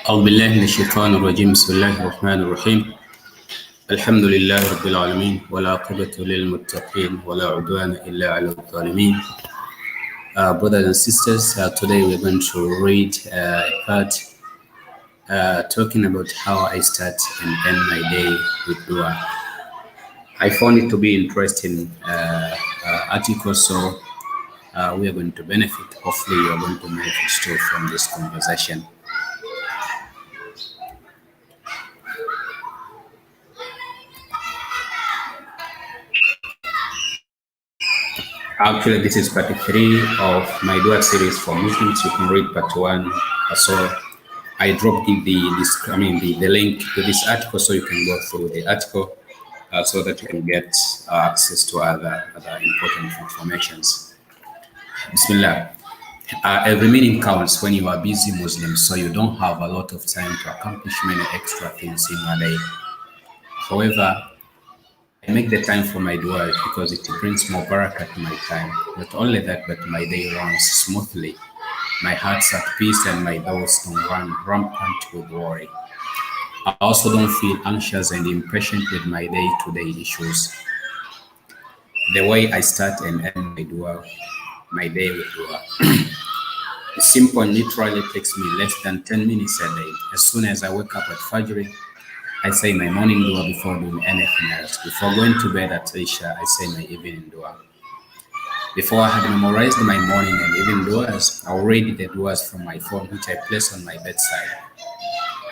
أعوذ بالله من الشيطان الرجيم. بسم الله الرحمن الرحيم. الحمد لله رب العالمين والعاقبة للمتقين ولا عدوان إلا على الظالمين. Brothers and sisters, today we're going to read a part talking about how I start and end my day with dua. I found it to be interesting article, so we are going to benefit. Hopefully, you are going to benefit too from this conversation. Actually, this is part 3 of my dua series for Muslims. You can read part 1. So I dropped the link to this article, so you can go through the article so that you can get access to other important informations. Bismillah. Every minute counts when you are busy Muslim, so you don't have a lot of time to accomplish many extra things in your day. However, I make the time for my dua because it brings more barakah to my time. Not only that, but my day runs smoothly. My heart's at peace and my thoughts don't run rampant with worry. I also don't feel anxious and impatient with my day-to-day issues. The way I start and end my day with dua. It's simple and literally takes me less than 10 minutes a day. As soon as I wake up at Fajr, I say my morning dua before doing anything else. Before going to bed at Isha, I say my evening dua. Before I had memorized my morning and evening duas, I'll read the duas from my phone, which I place on my bedside.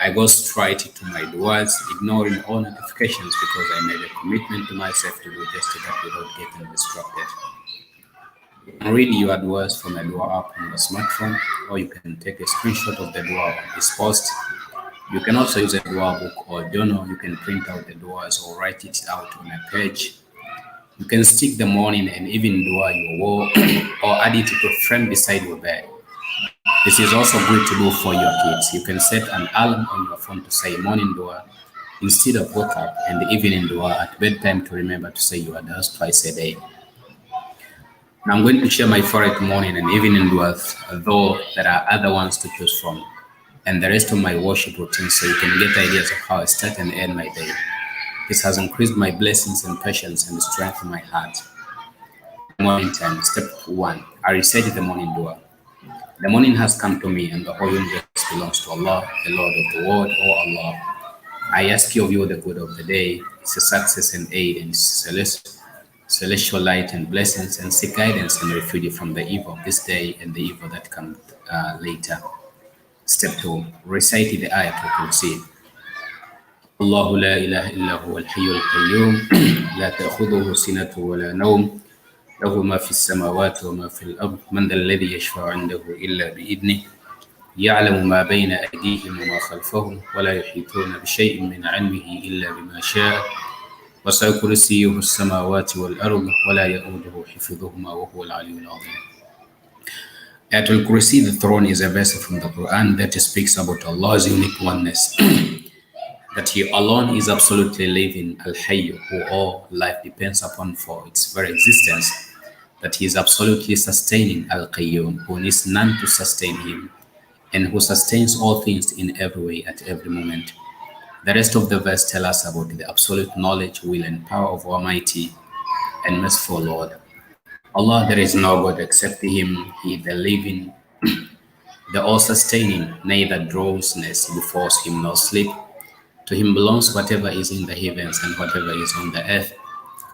I go straight to my duas, ignoring all notifications because I made a commitment to myself to do just that without getting distracted. You can read your duas from a dua app on your smartphone, or you can take a screenshot of the dua on this post. You can also use a dua book or journal. You can print out the duas or write it out on a page. You can stick the morning and evening dua your wall or add it to a frame beside your bed. This is also good to do for your kids. You can set an alarm on your phone to say morning dua instead of wake up, and the evening dua at bedtime to remember to say your duas twice a day. Now I'm going to share my favorite morning and evening duas, though there are other ones to choose from, and the rest of my worship routine, so you can get ideas of how I start and end my day. This has increased my blessings and patience and strength in my heart. Morning time. Step 1. I recite the morning dua. The morning has come to me, and the whole universe belongs to Allah, the Lord of the world. O Allah, I ask you of you the good of the day, its success and aid, and celestial light and blessings, and seek guidance and refuge from the evil of this day and the evil that comes later. Step 2. Recite the Ayatul Kursi. الله لا إله إلا هو الحي القيوم لا تأخذه سنة ولا نوم له ما في السماوات وما في الأرض من ذا الذي يشفع عنده إلا بإذنه يعلم ما بين أيديهم وما خلفهم ولا يحيطون بشيء من علمه إلا بما شاء وسع كرسيه السماوات والأرض ولا يؤوده حفظهما وهو العلي العظيم. Ayatul Kursi, the throne, is a verse from the Quran that speaks about Allah's unique oneness. That He alone is absolutely living, Al-Hayy, who all life depends upon for its very existence. That He is absolutely sustaining, Al-Qayyum, who needs none to sustain Him, and who sustains all things in every way at every moment. The rest of the verse tells us about the absolute knowledge, will, and power of Almighty and merciful Lord. Allah, there is no God except Him, He the living, the all-sustaining, neither drowsiness before Him nor sleep. To Him belongs whatever is in the heavens and whatever is on the earth.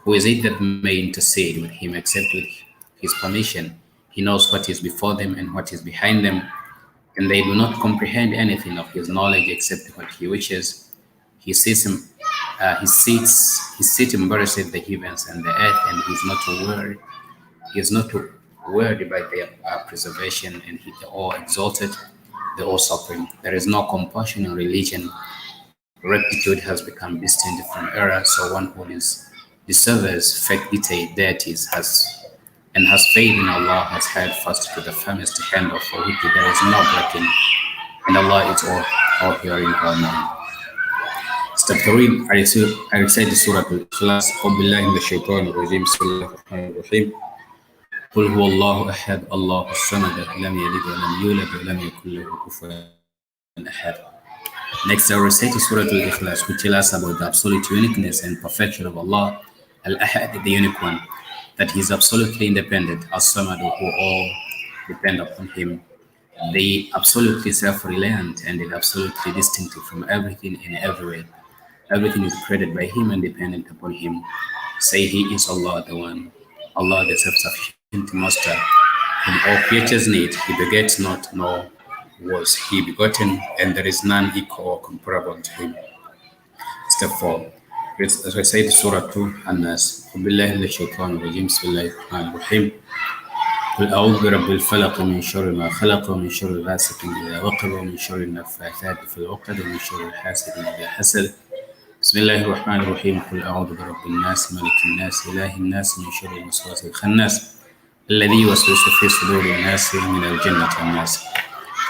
Who is it that may intercede with Him except with His permission? He knows what is before them and what is behind them, and they do not comprehend anything of His knowledge except what He wishes. He sits embarrassed the heavens and the earth, and He is not worried. He is not worried by their preservation, and He the all-exalted, the all-supreme. There is no compassion in religion. Rectitude has become distant from error, so one who disservices fake deities has faith in Allah has held fast to the firmest handle for which there is no breaking, and Allah is all hearing, all knowing. Step 3. I recite the Surah Al-Ikhlas. أعوذ بالله من الشيطان الرجيم. بسم الله الرحمن الرحيم. قل هو الله أحد الله الصمد لم يلد ولم يولد ولم يكن له كفوا أحد. Next, I will recite Surah Al-Ikhlas, which tells us about the absolute uniqueness and perfection of Allah, Al-Ahad, the unique one, that He is absolutely independent, As-Samad, who all depend upon Him, the absolutely self-reliant and the absolutely distinctive from everything in every way. Everything is created by Him and dependent upon Him. Say He is Allah, the One, Allah, the self-sufficient Master, whom all creatures need. He begets not, nor was He begotten, and there is none equal or comparable to Him. Step 4. As I said, Surah 2, An-Nas. بالله من الشيطان الرجيم بسم الله الرحمن الرحيم قل أعوذ برب الفلق من شر ما خلق ومن شر غاسق إذا وقب ومن شر النفاثات في العقد ومن شر حاسد إذا حسد بسم الله الرحمن الرحيم قل أعوذ برب الناس ملك الناس إله الناس من شر الوسواس الخناس الذي يوسوس في صدور الناس من الجنة والناس.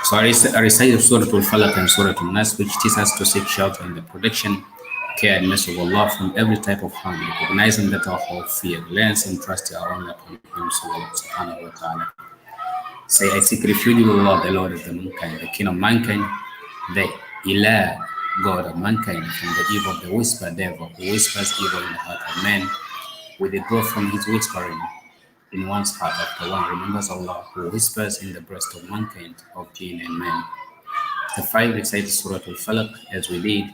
So I recite Surah Al-Falaq and Surah Al-Nas, which teaches us to seek shelter in the protection, care and mercy of Allah from every type of harm, recognizing that our whole fear, reliance and trust are only upon Him subhanahu wa ta'ala. Say, I seek refuge with Allah, the Lord of the mankind, the King of mankind, the Ilah, God of mankind, from the evil of the whisper devil, who whispers evil in the heart of man, with a draw from his whispering in one's heart after one remembers Allah, who whispers in the breast of mankind, of jinn and man. The 5 recite Surah Al-Falaq as we did.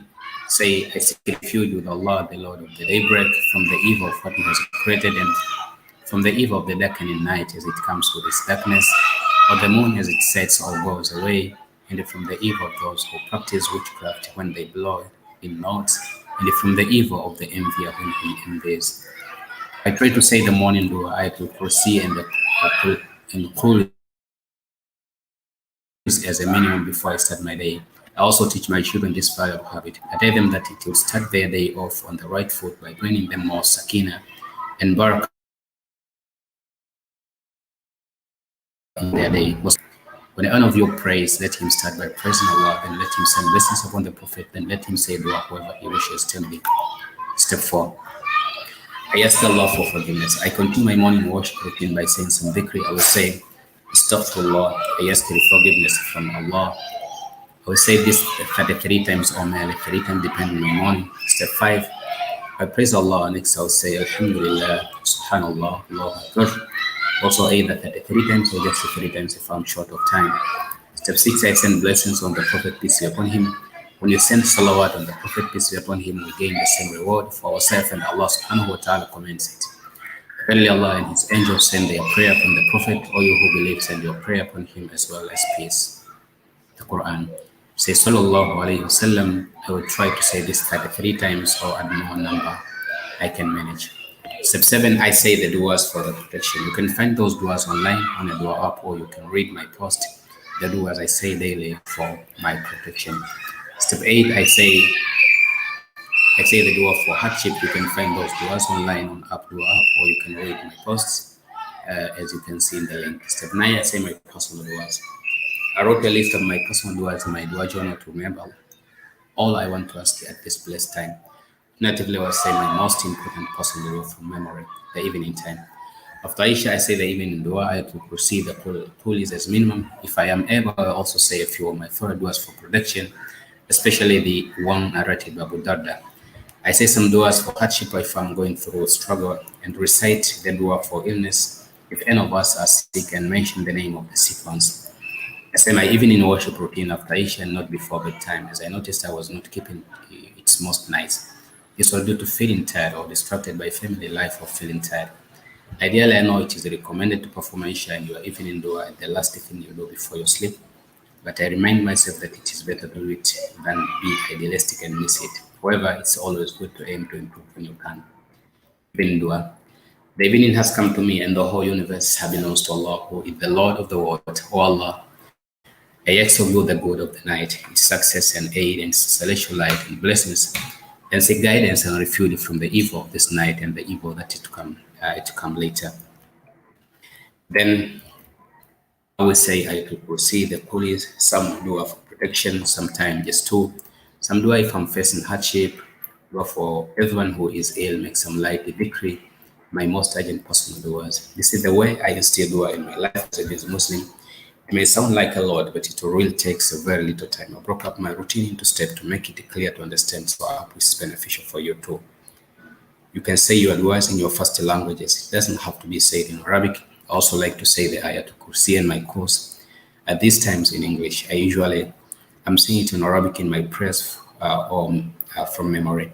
Say, I seek refuge with Allah, the Lord of the daybreak, from the evil of what He has created, and from the evil of the darkening night as it comes with its darkness, or the moon as it sets or goes away, and from the evil of those who practice witchcraft when they blow in knots, and from the evil of the envier when he envies. I try to say the morning dua, Ayatul Kursi and Qul as a minimum before I start my day. I also teach my children this valuable habit. I tell them that it will start their day off on the right foot by bringing them more sakina and barakah in their day. When one of you prays, let him start by praising Allah, and let him send blessings upon the Prophet, then let him say dua whoever he wishes. Tell me. Step 4. I ask Allah for forgiveness. I continue my morning worship routine by saying some dhikr. I will say, Astaghfirullah. I ask for forgiveness from Allah. I will say this 33 times or merely 3 times depending on my morning. Step 5. I praise Allah. Next I will say, Alhamdulillah, Subhanallah, Allahu Akbar. Also either 33 times or just 3 times if I'm short of time. Step 6. I send blessings on the Prophet, peace be upon him. When you send salawat on the Prophet, peace be upon him, we gain the same reward for ourselves, and Allah subhanahu wa ta'ala commends it. Verily Allah and His angels send their prayer upon the Prophet. All you who believe, send your prayer upon him as well as peace. The Quran. Say sallallahu alayhi wasallam. I will try to say this 33 times or add more number I can manage. Step 7. I say the duas for the protection. You can find those duas online on a dua app, or you can read my post, the duas I say daily for my protection. Step 8. I say the dua for hardship. You can find those duas online on app dua app, or you can read my posts as you can see in the link. Step 9. I say my personal duas. I wrote a list of my personal duas in my dua journal to remember all I want to ask at this blessed time. Natively, I will say my most important personal dua from memory, the evening time. After Isha, I say the evening dua. I to proceed the Qul is as minimum. If I am able, I also say a few of my favorite duas for protection, especially the one narrated by Abu Darda. I say some duas for hardship if I'm going through a struggle, and recite the dua for illness if any of us are sick, and mention the name of the sick ones. I say my evening worship routine after Isha and not before bedtime, as I noticed I was not keeping its most nights. This was due to feeling tired or distracted by family life or feeling tired. Ideally, I know it is recommended to perform Isha and your evening dua at the last thing you do before you sleep, but I remind myself that it is better to do it than be idealistic and miss it. However, it's always good to aim to improve when you can. Evening dua. The evening has come to me, and the whole universe belongs to Allah, who is the Lord of the world. O Allah, I ask of you the good of the night, its success and aid and celestial light and blessings, and seek guidance and refuge from the evil of this night and the evil that is to come later. Then I will say Ayatul Kursi, the police, some dua for protection, sometimes just 2. Some dua if I'm facing hardship, dua for everyone who is ill, make some light victory, my most urgent personal duas. This is the way I instill dua in my life as a Muslim. It may sound like a lot, but it really takes a very little time. I broke up my routine into steps to make it clear to understand, so I hope it's beneficial for you too. You can say your duas in your first languages. It doesn't have to be said in Arabic. I also like to say the Ayatul Kursi in my course. At these times in English, I'm saying it in Arabic in my prayers from memory.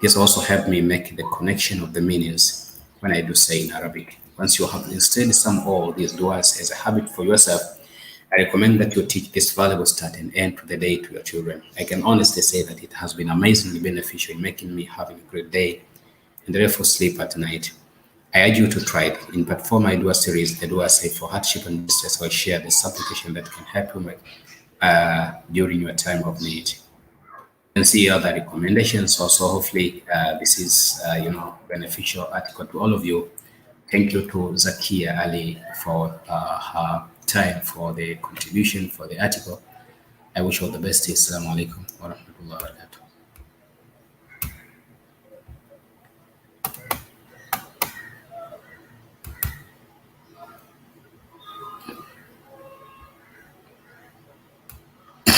This also helped me make the connection of the meanings when I do say in Arabic. Once you have instilled some of these duas as a habit for yourself, I recommend that you teach this valuable start and end to the day to your children. I can honestly say that it has been amazingly beneficial in making me having a great day and therefore sleep at night. I urge you to try it. In part 4, my Dua series, the Dua Say for Hardship and Distress, I share the supplication that can help you during your time of need. And see other recommendations. Also, hopefully, this is beneficial article to all of you. Thank you to Zakia Ali for her time, for the contribution, for the article. I wish you all the best. Assalamu alaikum wa rahmatullahi wa barakatuh.